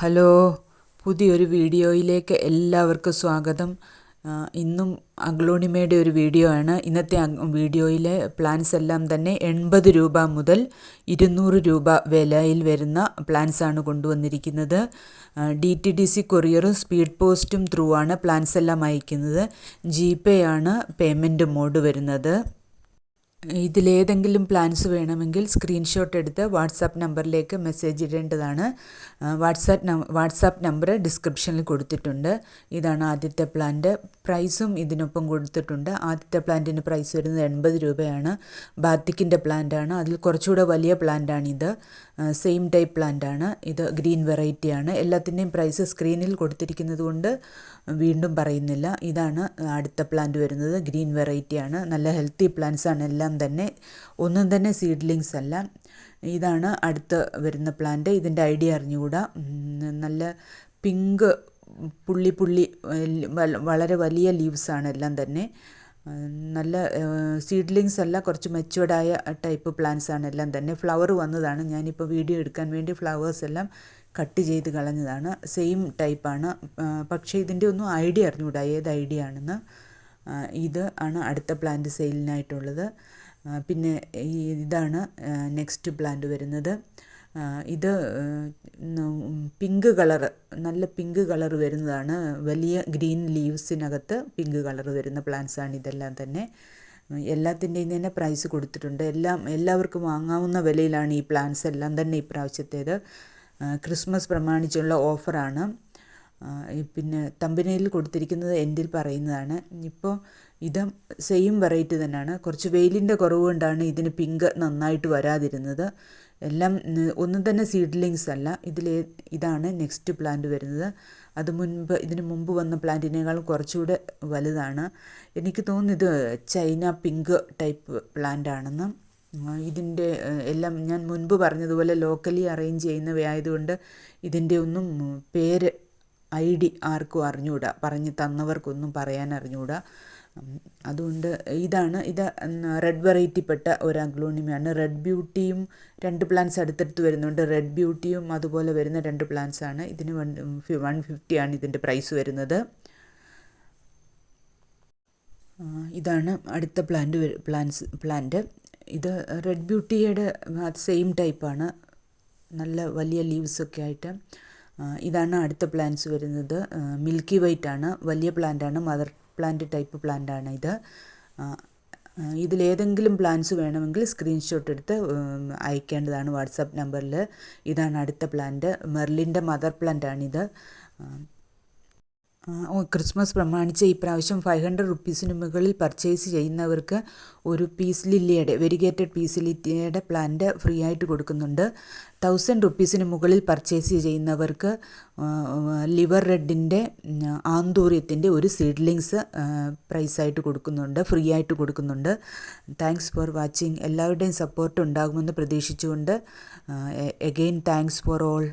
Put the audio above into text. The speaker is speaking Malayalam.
ഹലോ, പുതിയൊരു വീഡിയോയിലേക്ക് എല്ലാവർക്കും സ്വാഗതം. ഇന്നും അഗ്ലോണിമയുടെ ഒരു വീഡിയോ ആണ്. ഇന്നത്തെ വീഡിയോയിലെ പ്ലാൻസ് എല്ലാം തന്നെ 80 രൂപ മുതൽ 200 രൂപ വിലയിൽ വരുന്ന പ്ലാൻസ് ആണ് കൊണ്ടുവന്നിരിക്കുന്നത്. DTDC കൊറിയറും സ്പീഡ് പോസ്റ്റും ത്രൂ ആണ് പ്ലാൻസ് എല്ലാം അയക്കുന്നത്. GPay ആണ് പേയ്മെൻറ്റ് മോഡ് വരുന്നത്. ഇതിലേതെങ്കിലും പ്ലാൻസ് വേണമെങ്കിൽ സ്ക്രീൻഷോട്ട് എടുത്ത് വാട്സാപ്പ് നമ്പറിലേക്ക് മെസ്സേജ് ഇടേണ്ടതാണ്. വാട്സാപ്പ് നമ്പർ ഡിസ്ക്രിപ്ഷനിൽ കൊടുത്തിട്ടുണ്ട്. ഇതാണ് ആദ്യത്തെ പ്ലാന്റ്. പ്രൈസും ഇതിനൊപ്പം കൊടുത്തിട്ടുണ്ട്. ആദ്യത്തെ പ്ലാന്റിന് പ്രൈസ് വരുന്നത് 80 രൂപയാണ്. ബാത്തിക്കിൻ്റെ പ്ലാന്റാണ്. അതിൽ കുറച്ചുകൂടെ വലിയ പ്ലാന്റാണിത്. സെയിം ടൈപ്പ് പ്ലാന്റാണ്. ഇത് ഗ്രീൻ വെറൈറ്റിയാണ്. എല്ലാത്തിൻ്റെയും പ്രൈസ് സ്ക്രീനിൽ കൊടുത്തിരിക്കുന്നത് കൊണ്ട് വീണ്ടും പറയുന്നില്ല. ഇതാണ് അടുത്ത പ്ലാന്റ് വരുന്നത്. ഗ്രീൻ വെറൈറ്റിയാണ്. നല്ല ഹെൽത്തി പ്ലാന്റ്സ് ആണ് എല്ലാം തന്നെ. ഒന്നും തന്നെ സീഡ്ലിങ്സ് അല്ല. ഇതാണ് അടുത്ത വരുന്ന പ്ലാന്റ്. ഇതിൻ്റെ ഐഡിയ അറിഞ്ഞുകൂടാ. നല്ല പിങ്ക് പുള്ളി വളരെ വലിയ ലീവ്സാണ് എല്ലാം തന്നെ. നല്ല സീഡ്ലിങ്സ് അല്ല, കുറച്ച് മെച്ചുവേർഡായ ടൈപ്പ് പ്ലാന്റ്സ് ആണ് എല്ലാം തന്നെ. ഫ്ലവർ വന്നതാണ്. ഞാനിപ്പോൾ വീഡിയോ എടുക്കാൻ വേണ്ടി ഫ്ലവേഴ്സ് എല്ലാം കട്ട് ചെയ്ത് കളഞ്ഞതാണ്. സെയിം ടൈപ്പാണ്. പക്ഷേ ഇതിൻ്റെ ഒന്നും ഐഡിയ അറിഞ്ഞുകൂടാ ഏത് ഐഡിയ ആണെന്ന്. ഇത് ആണ് അടുത്ത പ്ലാന്റ് സെയിലിനായിട്ടുള്ളത്. പിന്നെ ഇതാണ് നെക്സ്റ്റ് പ്ലാന്റ് വരുന്നത്. ഇത് പിങ്ക് കളറ്, നല്ല പിങ്ക് കളർ വരുന്നതാണ്. വലിയ ഗ്രീൻ ലീവ്സിനകത്ത് പിങ്ക് കളർ വരുന്ന പ്ലാന്റ്സാണ് ഇതെല്ലാം തന്നെ. എല്ലാത്തിൻ്റെയും തന്നെ പ്രൈസ് കൊടുത്തിട്ടുണ്ട്. എല്ലാവർക്കും വാങ്ങാവുന്ന വിലയിലാണ് ഈ പ്ലാന്റ്സ് എല്ലാം തന്നെ ഇപ്രാവശ്യത്തേത്. ക്രിസ്മസ് പ്രമാണിച്ചുള്ള ഓഫറാണ്. പിന്നെ തമ്പനയിൽ കൊടുത്തിരിക്കുന്നത് എൻഡിൽ പറയുന്നതാണ്. ഇപ്പോൾ ഇത് സെയിം വെറൈറ്റി തന്നെയാണ്. കുറച്ച് വെയിലിൻ്റെ കുറവ് കൊണ്ടാണ് ഇതിന് പിങ്ക് നന്നായിട്ട് വരാതിരുന്നത്. എല്ലാം ഒന്നും തന്നെ സീഡ്ലിങ്സ് അല്ല. ഇതാണ് നെക്സ്റ്റ് പ്ലാന്റ് വരുന്നത്. ഇതിന് മുമ്പ് വന്ന പ്ലാന്റിനേക്കാളും കുറച്ചുകൂടെ വലുതാണ്. എനിക്ക് തോന്നുന്നു ഇത് ചൈന പിങ്ക് ടൈപ്പ് പ്ലാന്റ് ആണെന്ന്. ഇതിൻ്റെ എല്ലാം ഞാൻ മുൻപ് പറഞ്ഞതുപോലെ ലോക്കലി അറേഞ്ച് ചെയ്യുന്നവയായതുകൊണ്ട് ഇതിൻ്റെ ഒന്നും പേര് ആർക്കും അറിഞ്ഞുകൂടാ. പറഞ്ഞു തന്നവർക്കൊന്നും പറയാൻ അറിഞ്ഞുകൂടാ. അതുകൊണ്ട് ഇത് റെഡ് വെറൈറ്റിപ്പെട്ട ഒരു അഗ്ലോണിമയാണ്. റെഡ് ബ്യൂട്ടിയും 2 പ്ലാന്റ്സ് അടുത്തടുത്ത് വരുന്നുണ്ട്. റെഡ് ബ്യൂട്ടിയും അതുപോലെ വരുന്ന 2 പ്ലാന്റ്സ് ആണ്. ഇതിന് 150 ആണ് ഇതിൻ്റെ പ്രൈസ് വരുന്നത്. ഇതാണ് അടുത്ത പ്ലാന്റ്. ഇത് റെഡ് ബ്യൂട്ടിയുടെ സെയിം ടൈപ്പാണ്. നല്ല വലിയ ലീവ്സൊക്കെ ആയിട്ട്. ഇതാണ് അടുത്ത പ്ലാന്റ്സ് വരുന്നത്. മിൽക്കി വൈറ്റ് ആണ്. വലിയ പ്ലാന്റാണ്. മദർ പ്ലാന്റ് ടൈപ്പ് പ്ലാന്റാണ് ഇത്. ഇതിലേതെങ്കിലും പ്ലാന്റ്സ് വേണമെങ്കിൽ സ്ക്രീൻഷോട്ട് എടുത്ത് അയക്കേണ്ടതാണ് വാട്സാപ്പ് നമ്പറിൽ. ഇതാണ് അടുത്ത പ്ലാന്റ്. മെർലിൻ്റെ മദർ പ്ലാന്റാണിത്. ക്രിസ്മസ് പ്രമാണിച്ച് ഈ പ്രാവശ്യം 500 റുപ്പീസിന് മുകളിൽ പർച്ചേസ് ചെയ്യുന്നവർക്ക് ഒരു വെരിഗേറ്റഡ് പീസ് ലില്ലിയുടെ പ്ലാന്റ് ഫ്രീ ആയിട്ട് കൊടുക്കുന്നുണ്ട്. 1000 റുപ്പീസിന് മുകളിൽ പർച്ചേസ് ചെയ്യുന്നവർക്ക് ലിവർ റെഡിൻ്റെ ആന്തൂര്യത്തിൻ്റെ ഒരു സീഡ്ലിങ്സ് പ്രൈസായിട്ട് കൊടുക്കുന്നുണ്ട്, ഫ്രീ ആയിട്ട് കൊടുക്കുന്നുണ്ട്. Thanks for watching. എല്ലാവരുടെയും സപ്പോർട്ട് ഉണ്ടാകുമെന്ന് പ്രതീക്ഷിച്ചുകൊണ്ട് എഗെയിൻ താങ്ക്സ് ഫോർ ഓൾ.